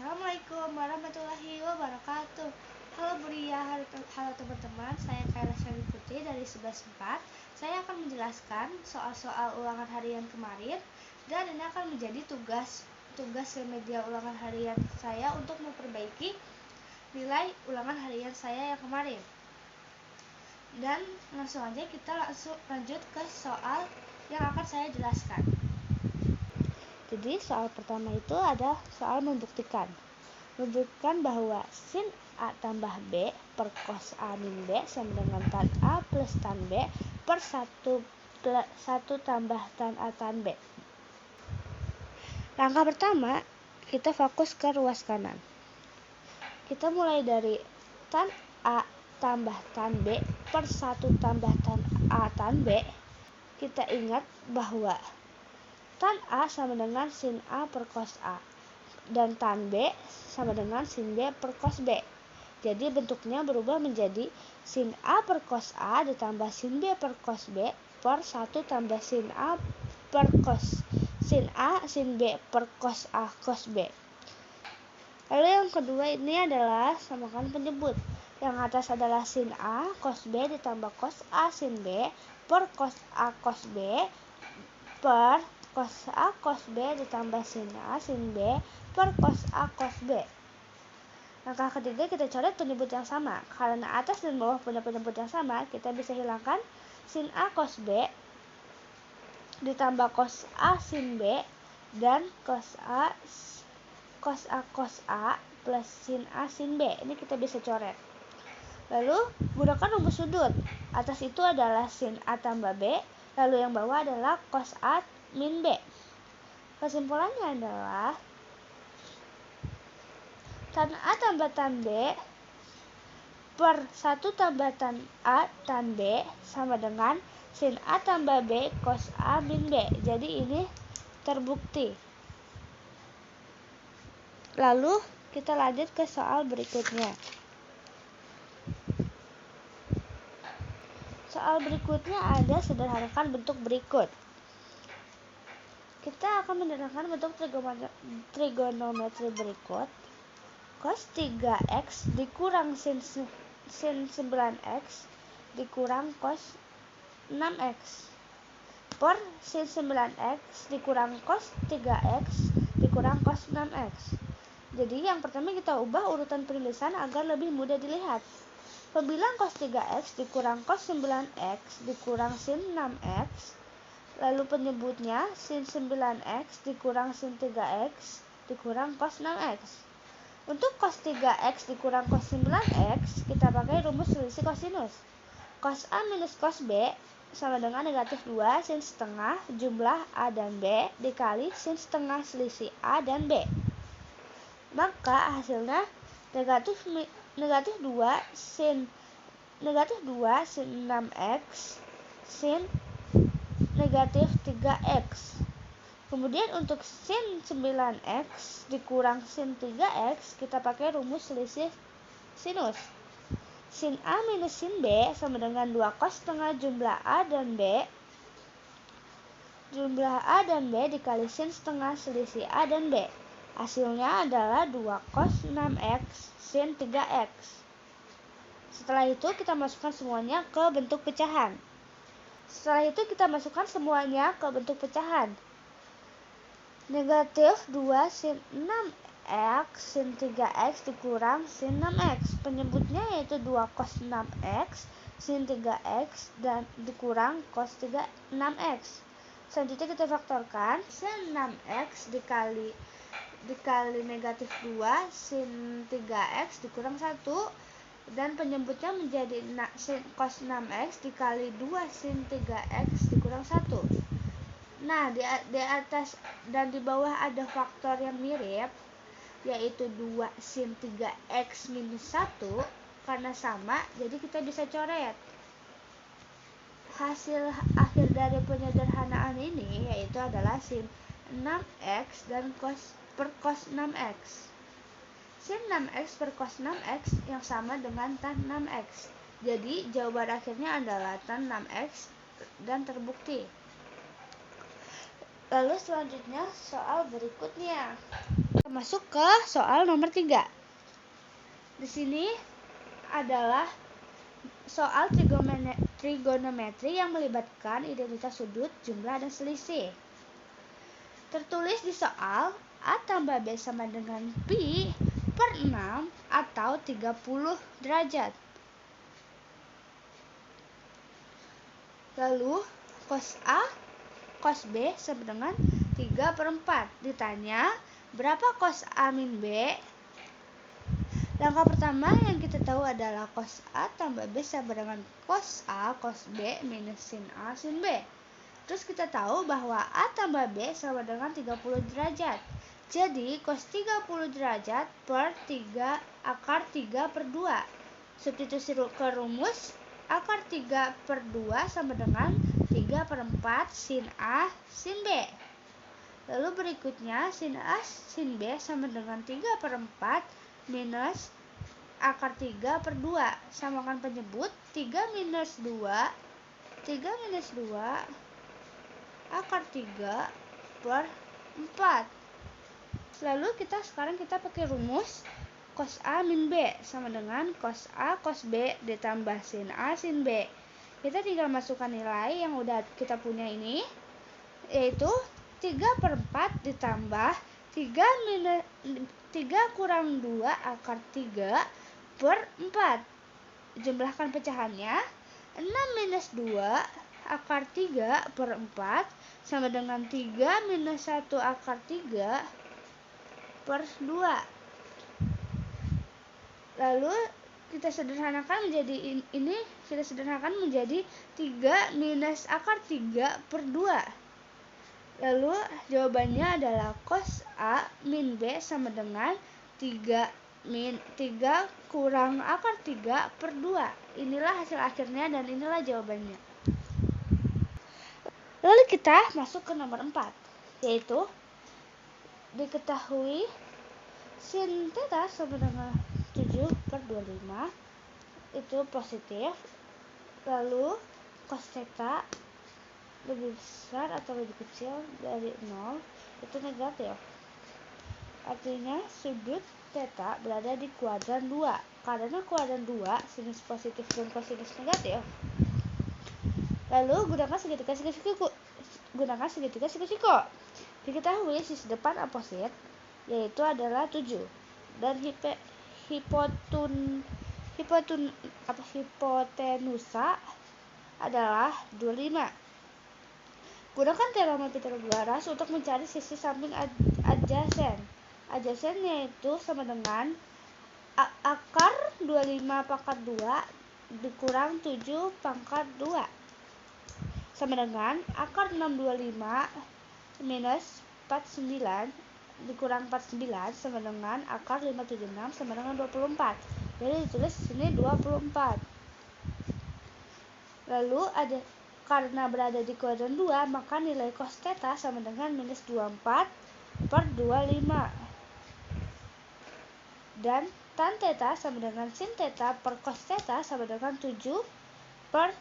Assalamualaikum warahmatullahi wabarakatuh. Halo Buria, halo teman-teman. Saya Kaila Syari Putri dari 11.4. Saya akan menjelaskan soal-soal ulangan harian kemarin, dan ini akan menjadi tugas media ulangan harian saya untuk memperbaiki nilai ulangan harian saya yang kemarin. Dan langsung aja kita lanjut ke soal yang akan saya jelaskan. Jadi soal pertama itu ada soal membuktikan bahwa sin A tambah B per cos A min B sama dengan tan A plus tan B per 1 tambah tan A tan B. Langkah pertama, kita fokus ke ruas kanan. Kita mulai dari tan A tambah tan B per 1 tambah tan A tan B. Kita ingat bahwa tan A sama dengan sin A per cos A, dan tan B sama dengan sin B per cos B. Jadi bentuknya berubah menjadi sin A per cos A ditambah sin B per cos B per 1 tambah sin A per cos sin A sin B per cos A cos B. Lalu yang kedua ini adalah samakan penyebut. Yang atas adalah sin A cos B ditambah cos A sin B per cos A cos B per cos A cos B ditambah sin A sin B per cos A cos B. Langkah ketiga, kita coret penyebut yang sama. Karena atas dan bawah punya penyebut yang sama, kita bisa hilangkan sin A cos B ditambah cos A sin B dan cos A cos A plus sin A sin B. Ini kita bisa coret. Lalu gunakan rumus sudut. Atas itu adalah sin A tambah B, lalu yang bawah adalah cos A min B. Kesimpulannya adalah tan A tambah tan B per 1 tambah tan A tan B sama dengan sin A tambah B cos A min B. Jadi ini terbukti. Lalu kita lanjut ke soal berikutnya. Soal berikutnya ada sederhanakan bentuk berikut. Kita akan menyederhanakan bentuk trigonometri berikut. Cos 3x dikurang sin 9x dikurang cos 6x per sin 9x dikurang cos 3x dikurang cos 6x. Jadi yang pertama kita ubah urutan penulisan agar lebih mudah dilihat. Pembilang cos 3x dikurang cos 9x dikurang sin 6x. Lalu penyebutnya sin 9x dikurang sin 3x dikurang cos 6x. Untuk cos 3x dikurang cos 9x, kita pakai rumus selisih kosinus. Cos A minus cos B sama dengan negatif 2 sin setengah jumlah A dan B dikali sin setengah selisih A dan B. Maka hasilnya negatif 2 sin 6x sin negatif 3x. Kemudian untuk sin 9x dikurang sin 3x, kita pakai rumus selisih sinus. Sin A minus sin B sama dengan 2 cos setengah jumlah A dan B dikali sin setengah selisih A dan B. Hasilnya adalah 2 cos 6x sin 3x. Setelah itu kita masukkan semuanya ke bentuk pecahan. Negatif 2 sin 6x sin 3x dikurang sin 6x. Penyebutnya yaitu 2 cos 6x sin 3x dan dikurang cos 6x. Selanjutnya kita faktorkan. Sin 6x dikali negatif 2 sin 3x dikurang 1. Dan penyebutnya menjadi sin cos 6x dikali 2 sin 3x dikurang 1. Nah, di atas dan di bawah ada faktor yang mirip, yaitu 2 sin 3x minus 1. Karena sama, jadi kita bisa coret. Hasil akhir dari penyederhanaan ini yaitu adalah sin 6x dan cos 6x. Sin 6x per cos 6x yang sama dengan tan 6x. Jadi jawaban akhirnya adalah tan 6x dan terbukti. Lalu selanjutnya soal berikutnya. Masuk ke soal nomor 3. Di sini adalah soal trigonometri yang melibatkan identitas sudut, jumlah, dan selisih. Tertulis di soal A tambah B sama dengan pi per 6 atau 30 derajat. Lalu cos A, cos B sama dengan 3 per 4. Ditanya berapa cos A min B? Langkah pertama yang kita tahu adalah cos A tambah B sama dengan cos A cos B minus sin A sin B. Terus kita tahu bahwa A tambah B sama dengan 30 derajat. Jadi cos 30 derajat per 3 akar 3 per 2. Substitusi ke rumus, akar 3 per 2 sama dengan 3 per 4 sin A sin B. Lalu berikutnya sin A sin B sama dengan 3 per 4 minus akar 3 per 2. Samakan penyebut 3 minus 2 akar 3 per 4. Lalu sekarang kita pakai rumus cos A min B sama dengan cos A cos B ditambah sin A sin B. Kita tinggal masukkan nilai yang udah kita punya ini, yaitu 3 per 4 ditambah 3 kurang 2 akar 3 per 4. Jumlahkan pecahannya, 6 minus 2 akar 3 per 4 sama dengan 3 minus 1 akar 3 per 2. Lalu kita sederhanakan menjadi 3 minus akar 3 per 2. Lalu jawabannya adalah cos A min B sama dengan 3 kurang akar 3 per 2. Inilah hasil akhirnya dan inilah jawabannya. Lalu kita masuk ke nomor 4, yaitu diketahui sin theta sama dengan 7 per 25 itu positif. Lalu cos theta lebih besar atau lebih kecil dari 0 itu negatif. Artinya sudut theta berada di kuadran 2. Karena kuadran 2 sinus positif dan kosinus negatif. Lalu gunakan segitiga siku-siku. Diketahui sisi depan oposit yaitu adalah 7 dan hipotenusa adalah 25. Gunakan teorema Pythagoras untuk mencari sisi samping adjasen. Adjasen yaitu sama dengan akar 25 pangkat 2 dikurang 7 pangkat 2 sama dengan akar 625 minus 49 dikurang 49 sama dengan akar 576 sama dengan 24. Jadi ditulis di sini 24. Lalu karena berada di kuadran 2, maka nilai cos theta sama dengan minus 24 per 25. Dan tan theta sama dengan sin theta per cos theta sama dengan 7 per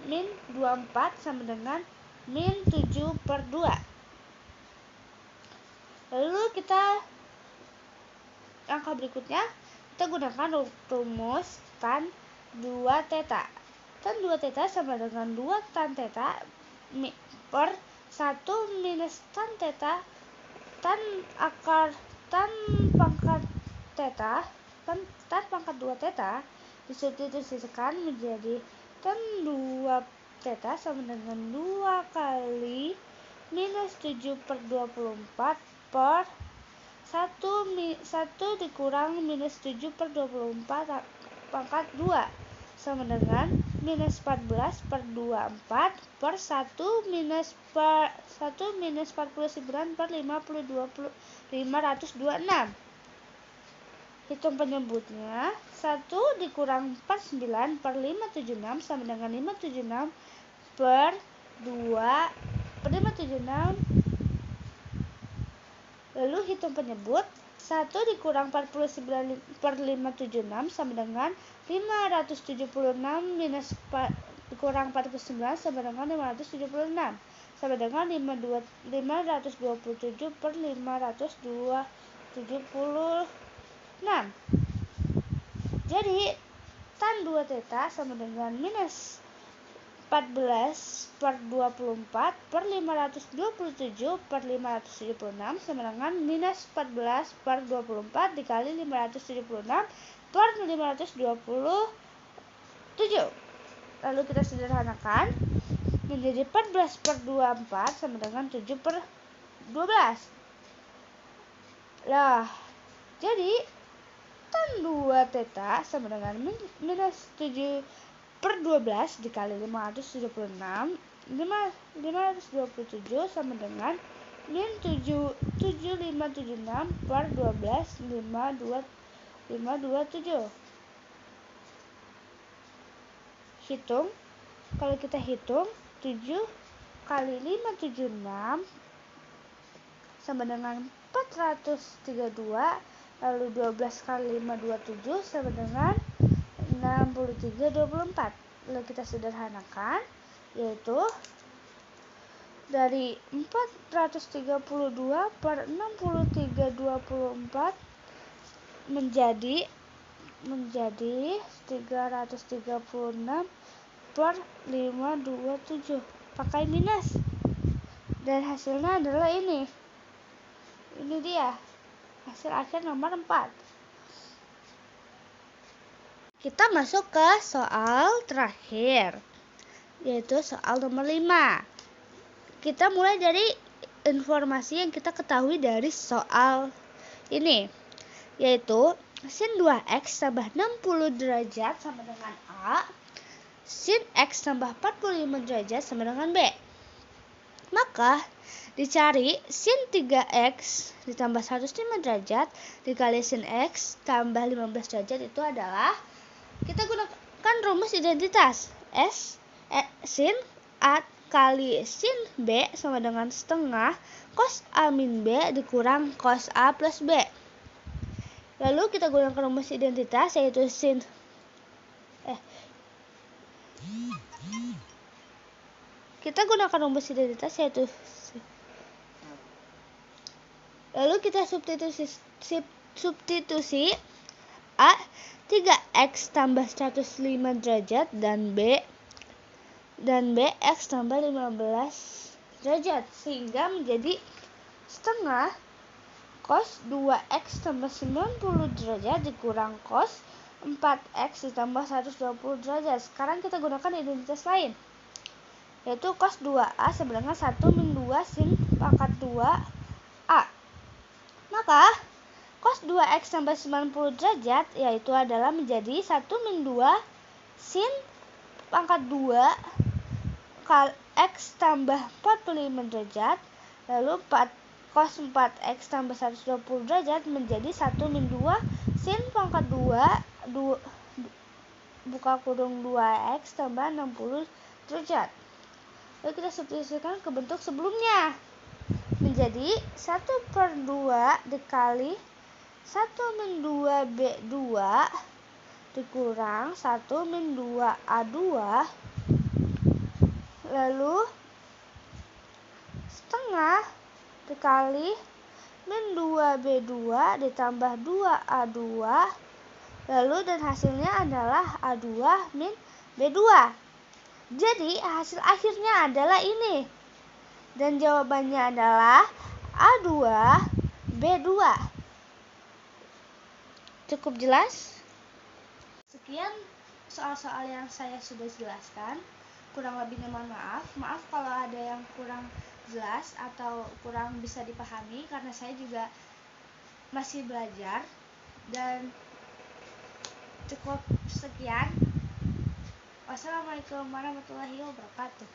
min 24 sama dengan min 7 per 2. Lalu langkah berikutnya kita gunakan rumus tan 2 theta. Tan 2 theta sama dengan 2 tan theta per 1 minus tan theta tan pangkat theta tan pangkat 2 theta disubstitusikan menjadi tan 2 theta sama dengan 2 kali minus 7 per 24 per 1 dikurang minus 7 per 24 pangkat 2 sama dengan minus 14 per 24 per 1 minus 49 per 526. Hitung penyebutnya, 1 dikurang 49 per 576 sama dengan 576 per 2 per 576. Lalu hitung penyebut, 1 dikurang 49 per 576 sama dengan 576 minus dikurang 49 sama dengan 576 sama dengan 527 per 526. Jadi tan 2 theta sama dengan minus 14 per 24 per 527 per 576 sama dengan minus 14 per 24 dikali 576 per 527. Lalu kita sederhanakan menjadi 14 per 24 sama dengan 7 per 12. Nah, jadi tan 2 theta sama dengan minus 7 per 12 dikali 576 527 sama dengan min 7576 per 12 527. Hitung, kalau kita hitung 7 kali 576 sama dengan 432, lalu 12 kali 527 sama dengan 6324. Lalu kita sederhanakan, yaitu dari 432 per 6324 menjadi 336 per 527 pakai minus, dan hasilnya adalah ini dia hasil akhir nomor 4. Kita masuk ke soal terakhir, yaitu soal nomor 5. Kita mulai dari informasi yang kita ketahui dari soal ini, yaitu sin 2x tambah 60 derajat sama dengan A, sin x tambah 45 derajat sama dengan B. Maka dicari sin 3x ditambah 105 derajat dikali sin x tambah 15 derajat, itu adalah kita gunakan rumus identitas. Sin A kali sin B sama dengan setengah cos A min B dikurang cos A plus B. Lalu kita gunakan rumus identitas, yaitu lalu kita substitusi A 3x tambah 105 derajat dan B x tambah 15 derajat, sehingga menjadi setengah cos 2x tambah 90 derajat dikurang cos 4x ditambah 120 derajat. Sekarang kita gunakan identitas lain, yaitu cos 2a sama dengan 1 min 2 sin pangkat 2a. Maka cos 2x tambah 90 derajat yaitu adalah menjadi 1 min 2 sin pangkat 2 kali x tambah 45 derajat, lalu cos 4x tambah 120 derajat menjadi 1 min 2 sin pangkat 2 buka kurung 2x tambah 60 derajat. Lalu kita substitusikan ke bentuk sebelumnya, menjadi 1 per 2 dikali 1 min 2 B2 dikurang 1 min 2 A2, lalu setengah dikali min 2 B2 ditambah 2 A2, lalu dan hasilnya adalah A2 min B2. Jadi hasil akhirnya adalah ini, dan jawabannya adalah A2 B2. Cukup jelas? Sekian soal-soal yang saya sudah jelaskan. Kurang lebihnya mohon maaf. Maaf kalau ada yang kurang jelas atau kurang bisa dipahami, karena saya juga masih belajar. Dan cukup sekian. Wassalamualaikum warahmatullahi wabarakatuh.